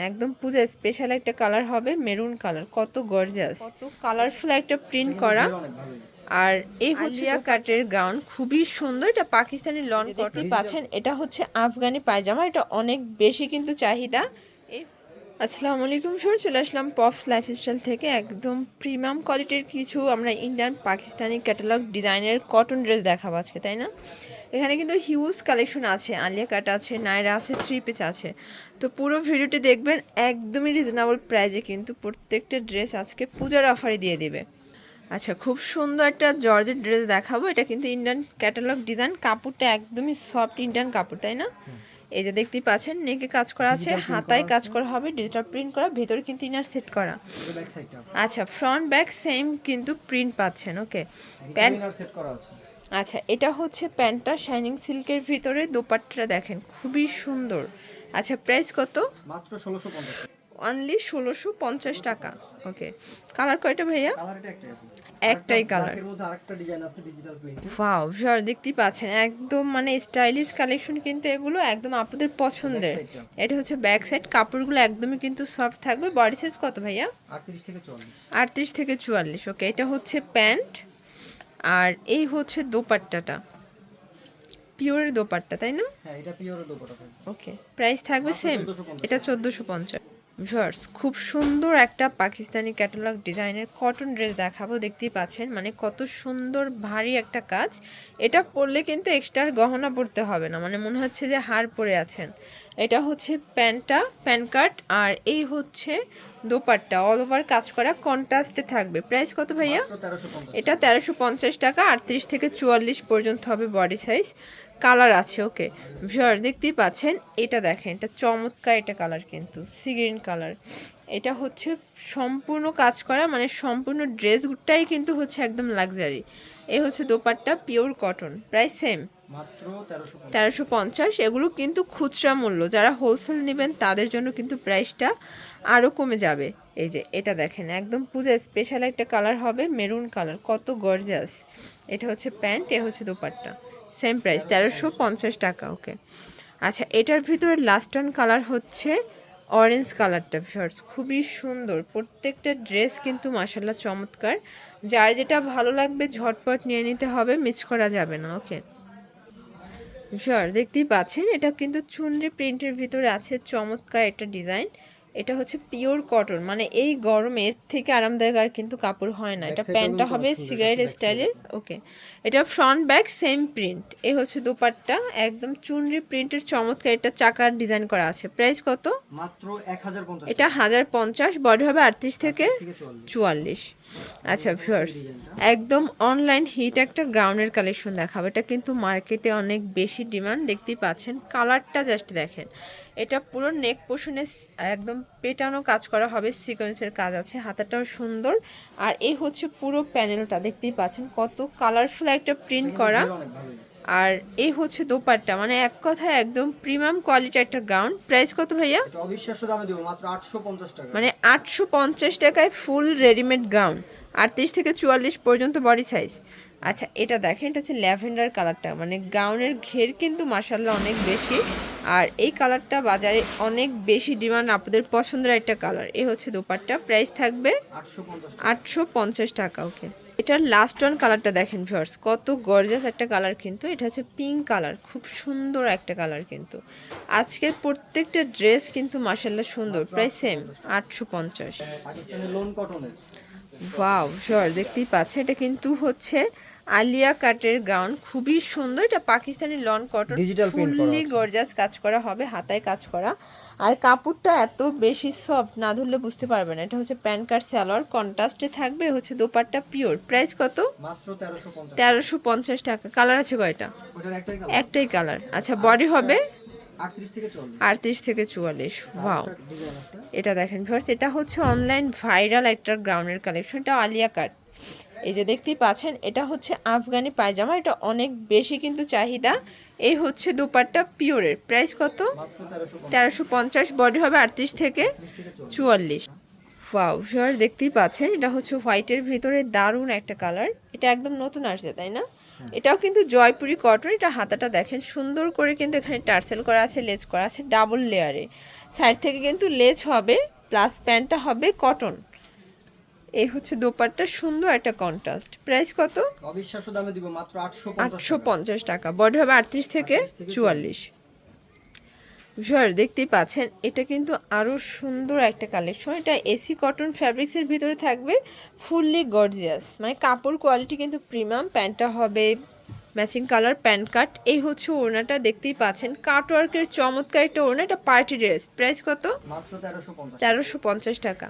একদম পূজা স্পেশাল একটা কালার হবে মেরুন কালার, কত গর্জিয়াস, কত কালারফুল একটা প্রিন্ট করা। আর এই হচ্ছে কাটের গাউন, খুবই সুন্দর। এটা পাকিস্তানি লন কটন পাচ্ছেন। এটা হচ্ছে আফগানি পায়জামা, এটা অনেক বেশি কিন্তু চাহিদা। আসসালামু আলাইকুম স্যার, চলে আসলাম পপস লাইফস্টাইল থেকে। একদম প্রিমিয়াম কোয়ালিটির কিছু আমরা ইন্ডিয়ান পাকিস্তানি ক্যাটালগ ডিজাইনের কটন ড্রেস দেখাবো আজকে, তাই না? এখানে কিন্তু হিউজ কালেকশন আছে, আলিয়া কাট আছে, নায়রা আছে, থ্রি পিস আছে। তো পুরো ভিডিওটি দেখবেন, একদমই রিজনেবল প্রাইজে কিন্তু প্রত্যেকটা ড্রেস আজকে পূজার অফারে দিয়ে দিবে। আচ্ছা, খুব সুন্দর একটা জর্জের ড্রেস দেখাবো। এটা কিন্তু ইন্ডিয়ান ক্যাটালগ ডিজাইন, কাপড়টা একদমই সফট ইন্ডিয়ান কাপড়, তাই না? এই যে দেখতেই পাচ্ছেন, নেকে কাজ করা আছে, হাতায় কাজ করা হবে, ডিজিটাল প্রিন্ট করা, ভেতরে কিন্তু ইনার সেট করা। আচ্ছা, ফ্রন্ট ব্যাক সেম কিন্তু প্রিন্ট পাচ্ছেন। ওকে, প্যান্ট সেট করা আছে। আচ্ছা, এটা হচ্ছে প্যান্টটা শাইনিং সিল্কের ভিতরে, দোপাট্টাটা দেখেন খুবই সুন্দর। আচ্ছা, প্রাইস কত? মাত্র 1650, অনলি 1650 টাকা। ওকে, কালার কয়টা ভাইয়া? একটাই কালার। ওয়াও, ভিউয়ার দেখতেই পাচ্ছেন, একদম মানে স্টাইলিশ কালেকশন কিন্তু এগুলো, একদম আপনাদের পছন্দের। এটা হচ্ছে ব্যাক সাইড, কাপড়গুলো একদমই কিন্তু সফট থাকবে। বডি সাইজ কত ভাইয়া? 38 থেকে 44। ওকে, এটা হচ্ছে প্যান্ট, আর এই হচ্ছে দোপাট্টাটা, পিওরের দোপাট্টা, তাই না? হ্যাঁ, এটা পিওরের দোপাট্টা। ওকে, প্রাইস থাকবে সেম, এটা 1450। ভিউয়ার্স, খুব সুন্দর একটা পাকিস্তানি ক্যাটালগ ডিজাইনের কটন ড্রেস দেখাবো। দেখতেই পাচ্ছেন মানে কত সুন্দর ভারী একটা কাজ। এটা পরলে কিন্তু এক্সট্রা গহনা পরতে হবে না, মানে মনে হচ্ছে যে হার পরে আছেন। এটা হচ্ছে প্যান্টটা, প্যান্ট কাট, আর এই হচ্ছে দোপাট্টা, অল ওভার কাজ করা, কন্ট্রাস্টে থাকবে। প্রাইস কত ভাইয়া? এটা 1350 টাকা, 38 থেকে 44 পর্যন্ত হবে বডি সাইজ। কালার আছে। ওকে ভিউয়ার, দেখতেই পাচ্ছেন, এটা দেখেন, এটা চমৎকার একটা কালার কিন্তু সি গ্রিন কালার। এটা হচ্ছে সম্পূর্ণ কাজ করা, মানে সম্পূর্ণ ড্রেসটাই কিন্তু হচ্ছে একদম লাক্সারি। এই হচ্ছে dupatta, pure cotton. Price same, মাত্র 1350। এগুলো কিন্তু খুচরা মূল্য, যারা হোলসেল নেবেন তাদের জন্য কিন্তু প্রাইসটা আরও কমে যাবে। এই যে এটা দেখেন, একদম পূজা স্পেশাল একটা কালার হবে মেরুন কালার, কত গর্জিয়াস। এটা হচ্ছে প্যান্ট, এ হচ্ছে দোপাট্টা, সেম প্রাইস 1350 টাকা। ওকে, আচ্ছা, এটার ভিতরে লাস্ট ওয়ান কালার হচ্ছে অরেঞ্জ কালারটা। ভিউয়ার্স, খুবই সুন্দর, প্রত্যেকটা ড্রেস কিন্তু মাশাআল্লাহ চমৎকার। যার যেটা ভালো লাগবে ঝটপট নিয়ে নিতে হবে, মিস করা যাবে না। ওকে ভিউয়ার, দেখতেই পাচ্ছেন, এটা কিন্তু চুনরি প্রিন্টের ভিতরে আছে, চমৎকার একটা ডিজাইন। এটা হচ্ছে পিওর কটন, মানে এই গরমের থেকে আরামদায়ক আর কিন্তু কাপড় হয় না। এটা প্যান্টটা হবে সিগারেট স্টাইলের। ওকে, এটা ফ্রন্ট ব্যাক সেম প্রিন্ট। এই হচ্ছে দোপাট্টা, একদম চুনরি প্রিন্টের চমৎকার, এটা চাকার ডিজাইন করা আছে। প্রাইস কত? মাত্র 1050। এটা 1050, বডি হবে 38 থেকে 44। আচ্ছা ভিউয়ার্স, একদম অনলাইন হিট একটা গ্রাউন্ডের কালেকশন দেখাবো। এটা কিন্তু মার্কেটে অনেক বেশি ডিমান্ড, দেখতেই পাচ্ছেন। কালারটা জাস্ট দেখেন, এটা পুরো নেক পোর্শনে একদম পেটানো কাজ করা হবে, সিকোয়েন্সের কাজ আছে, হাতাটাও সুন্দর। আর এই হচ্ছে পুরো প্যানেলটা, দেখতেই পাচ্ছেন কত কালারফুল একটা প্রিন্ট করা। আর এই হচ্ছে দোপাট্টা, মানে এক কথায় একদম প্রিমিয়াম কোয়ালিটি একটা গাউন। প্রাইস কত ভাইয়া? এটা অবিশ্বাস্য দামে দেব, মাত্র 850 টাকা। মানে 850 টাকায় ফুল রেডিমেড গাউন, 38 থেকে 44 পর্যন্ত বডি সাইজ। আচ্ছা, এটা দেখেন, এটা হচ্ছে ল্যাভেন্ডার কালারটা, মানে গাউনের ঘের কিন্তু মাশাআল্লাহ অনেক বেশি। আর এই কালারটা বাজারে অনেক বেশি ডিমান্ড, আপনাদের পছন্দের একটা কালার। এই হচ্ছে দোপাট্টা, প্রাইস থাকবে 850 টাকা। ওকে, এটার লাস্ট ওয়ান কালারটা দেখেন ভিউয়ার্স, কত গর্জিয়াস একটা কালার কিন্তু। এটা হচ্ছে পিঙ্ক কালার, খুব সুন্দর একটা কালার কিন্তু। আজকের প্রত্যেকটা ড্রেস কিন্তু মাশাআল্লাহ সুন্দর। Price same, 850। পাকিস্তানি লোন কটনের। ওয়াও শিওর, দেখতেই পাচ্ছে, এটা কিন্তু হচ্ছে আলিয়া কাটের গাউন, খুবই সুন্দর। এটা Pakistani loan cotton, fully gorgeous কাজ করা হবে, হাতায় কাজ করা। আর কাপড়টা এত বেশি সফট, না ধরলে বুঝতে পারবেন। এটা হচ্ছে প্যান্ট কাট সালোয়ার, কন্ট্রাস্টে থাকবে, হচ্ছে দোপাট্টা পিওর। প্রাইস কত? মাত্র 1350 টাকা। কালার আছে কয়টা? একটাই কালার। আচ্ছা, বডি হবে 38 থেকে 44। ওয়াও, এটা দেখেন ভিউয়ার্স, এটা হচ্ছে অনলাইন ভাইরাল একটা গ্রাউন্ডের কালেকশন। এটা আলিয়া কাট, এই যে দেখতেই পাচ্ছেন। এটা হচ্ছে আফগানি পায়জামা, এটা অনেক বেশি কিন্তু চাহিদা। এই হচ্ছে দোপাট্টা পিওরের। প্রাইস কত? 1350, বডি হবে 38 থেকে 44। ওয়াও ভিউয়ার, দেখতেই পাচ্ছেন, এটা হচ্ছে হোয়াইটের ভিতরে দারুণ একটা কালার। এটা একদম নতুন আসছে, তাই না? এটাও কিন্তু জয়পুরি কটন। এটা হাতাটা দেখেন সুন্দর করে কিন্তু এখানে টার্সেল করা আছে, লেজ করা আছে ডাবল লেয়ারে। সাইড থেকে কিন্তু লেজ হবে, প্লাস প্যান্টটা হবে কটন। এই হচ্ছে দোপাট্টা, সুন্দর একটা কন্ট্রাস্ট। প্রাইস কত? অবিশ্বাস্য দামে দিব মাত্র 850 850 টাকা। বডি হবে 38 থেকে 44। ভিউয়ার দেখতেই পাচ্ছেন, এটা কিন্তু আরও সুন্দর একটা কালেকশন। এটা এসি কটন ফ্যাব্রিক্সের ভিতরে থাকবে, ফুললি গর্জিয়াস, মানে কাপড় কোয়ালিটি কিন্তু প্রিমিয়াম। প্যান্টটা হবে ম্যাচিং কালার প্যান্ট কাট। এই হচ্ছে ওড়নাটা, দেখতেই পাচ্ছেন কাট ওয়ার্কের চমৎকার একটা ওড়না। এটা পার্টি ড্রেস। প্রাইস কত? মাত্র 1350 1350 টাকা।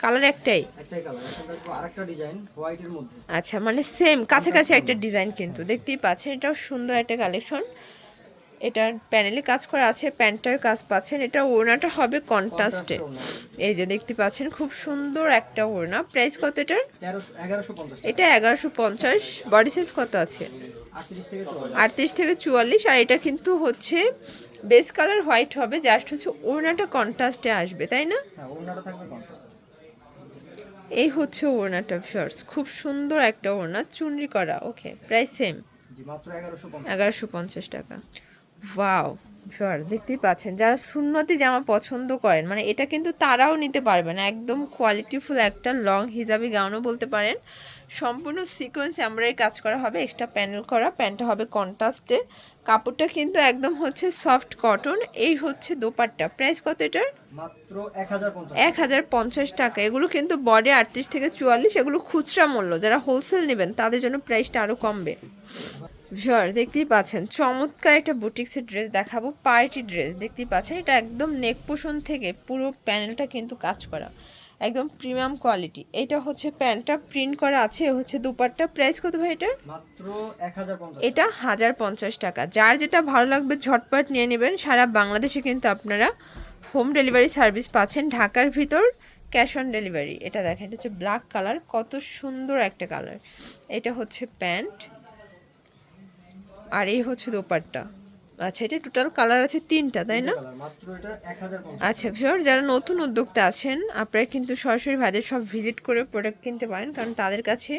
কালার একটাই? একটাই কালার, এখন দেখো আরেকটা ডিজাইন হোয়াইটের মধ্যে। আচ্ছা, মানে সেম কাছাকাছি একটা ডিজাইন কিন্তু দেখতেই পাচ্ছেন। এটাও সুন্দর একটা কালেকশন। এটার প্যানেলে কাজ করা আছে, প্যান্টটার কাজ পাচ্ছেন। এটা ওড়নাটা হবে কন্ট্রাস্টে, এই যে দেখতে পাচ্ছেন খুব সুন্দর একটা ওড়না। প্রাইস কত এটার? 1150 এটা 1150। বডি সাইজ কত আছে? 38 থেকে 44। 38 থেকে 44। আর এটা কিন্তু হচ্ছে বেস কালার হোয়াইট হবে, জাস্ট হচ্ছে ওড়নাটা কন্ট্রাস্টে আসবে, তাই না? হ্যাঁ, ওড়নাটা থাকবে কন্ট্রাস্ট। এই হচ্ছে ওড়নাটা ভিউয়ার্স, খুব সুন্দর একটা ওড়না, চুনরি করা। ওকে, প্রাইস সেম? জি, মাত্র 1150। 1150 টাকা। ওয়াও ভিউয়ার্স দেখতেই পাচ্ছেন, যারা সুন্নতি জামা পছন্দ করেন, মানে এটা কিন্তু তারাও নিতে পারবেন। একদম কোয়ালিটিফুল একটা লং হিজাবি গাউনও বলতে পারেন। সম্পূর্ণ সিকোয়েন্স এমব্রয়ডারি কাজ করা হবে, এক্সট্রা প্যানেল করা। প্যান্টটা হবে কন্ট্রাস্টে, কাপড়টা কিন্তু একদম হচ্ছে সফট কটন। এই হচ্ছে দোপাট্টা। প্রাইস কত এটার? মাত্র 1050। 1050 টাকা। এগুলো কিন্তু বডি 38 থেকে 44, এগুলো খুচরা মূল্য। যারা হোলসেল নেবেন তাদের জন্য প্রাইসটা আরও কমবে। ভিউয়ার দেখতেই পাচ্ছেন, চমৎকার একটা বুটিক্সের ড্রেস দেখাবো, পার্টি ড্রেস। দেখতেই পাচ্ছেন এটা একদম নেক পোষণ থেকে পুরো প্যানেলটা কিন্তু কাজ করা, একদম প্রিমিয়াম কোয়ালিটি। এটা হচ্ছে প্যান্টটা প্রিন্ট করা আছে, হচ্ছে দুপাট্টা। প্রাইস কত ভাই এটা? মাত্র 1050। এটা 1050 টাকা। যার যেটা ভালো লাগবে ঝটপট নিয়ে নেবেন। সারা বাংলাদেশে কিন্তু আপনারা হোম ডেলিভারি সার্ভিস পাচ্ছেন, ঢাকার ভিতর ক্যাশ অন ডেলিভারি। এটা দেখেন, এটা হচ্ছে ব্ল্যাক কালার, কত সুন্দর একটা কালার। এটা হচ্ছে প্যান্ট, আর এই হচ্ছে দোপাট্টা। আচ্ছা, এটা টোটাল কালার আছে 3টা, তাই না? মাত্র এটা 1050। আচ্ছা ভিউয়ার, যারা নতুন উদ্যোক্তা আছেন আপনারা কিন্তু সরাসরি ভাইদের সব ভিজিট করে প্রোডাক্ট কিনতে পারেন, কারণ তাদের কাছে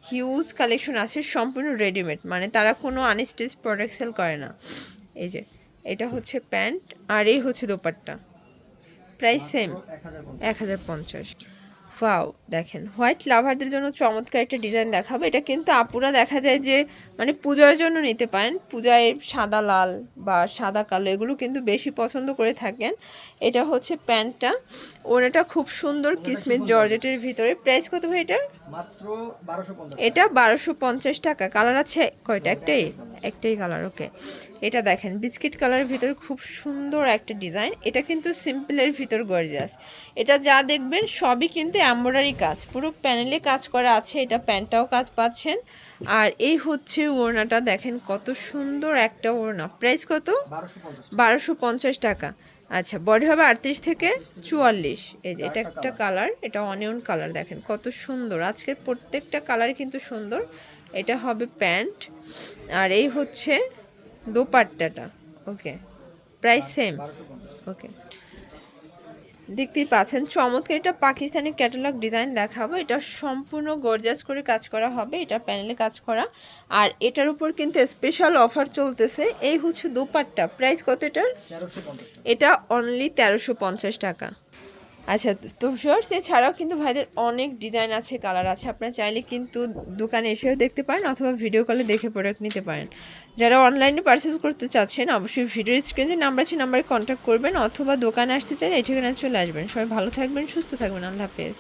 হিউজ কালেকশন আছে, সম্পূর্ণ রেডিমেড, মানে তারা কোনো আনস্টিচ প্রোডাক্ট সেল করে না। এই যে এটা হচ্ছে প্যান্ট, আর এই হচ্ছে দোপাট্টা। Price same 1050। ওয়াও দেখেন, হোয়াইট লাভারদের জন্য চমৎকার একটা ডিজাইন দেখাবো। এটা কিন্তু আপুরা দেখা যায় যে মানে পূজার জন্য নিতে পারেন, পূজায় সাদা লাল বা সাদা কালো এগুলো কিন্তু বেশি পছন্দ করে থাকেন। এটা হচ্ছে প্যান্টটা, ওনাটা খুব সুন্দর কিসমিস জর্জেটের ভিতরে। প্রাইস কত ভাই এটা? মাত্র 1250। এটা 1250 টাকা। কালার আছে কয়টা? একটাই? একটাই কালার। ওকে, এটা দেখেন বিস্কিট কালারের ভিতরে খুব সুন্দর একটা ডিজাইন। এটা কিন্তু সিম্পলের ভিতর গর্জিয়াস। এটা যা দেখবেন সবই কিন্তু এমব্রয়ডারি কাজ, পুরো প্যানেলে কাজ করা আছে। এটা প্যান্টটাও কাজ পাচ্ছেন। আর এই হচ্ছে ওড়নাটা, দেখেন কত সুন্দর একটা ওড়না। প্রাইস কত? 1250 টাকা। আচ্ছা, বডি হবে 38 থেকে 44। এই যে এটা একটা কালার, এটা অনিয়ন কালার, দেখেন কত সুন্দর। আজকের প্রত্যেকটা কালার কিন্তু সুন্দর। এটা হবে প্যান্ট, আর এই হচ্ছে দোপাট্টাটা। ওকে, প্রাইস সেম। ওকে, দেখতেই পাচ্ছেন চমৎকার এটা পাকিস্তানি ক্যাটালগ ডিজাইন দেখাবো। এটা সম্পূর্ণ গর্জিয়াস করে কাজ করা হবে, এটা প্যানেলে কাজ করা। আর এটার উপর কিন্তু স্পেশাল অফার চলতেছে। এই হচ্ছে দোপাট্টা। প্রাইস কত এটার? 1350। এটা অনলি 1350 টাকা। আচ্ছা, তো ভিউয়ার্স এছাড়াও কিন্তু ভাইদের অনেক ডিজাইন আছে, কালার আছে। আপনারা চাইলে কিন্তু দোকানে এসেও দেখতে পারেন, অথবা ভিডিও কলে দেখে প্রোডাক্ট নিতে পারেন। যারা অনলাইনে পারচেজ করতে চাচ্ছেন অবশ্যই ভিডিওর স্ক্রিনে যে নাম্বার আছে নাম্বারে কন্ট্যাক্ট করবেন, অথবা দোকানে আসতে চাইলে এই ঠিকানায় চলে আসবেন। সবাই ভালো থাকবেন, সুস্থ থাকবেন। আল্লাহ হাফেজ।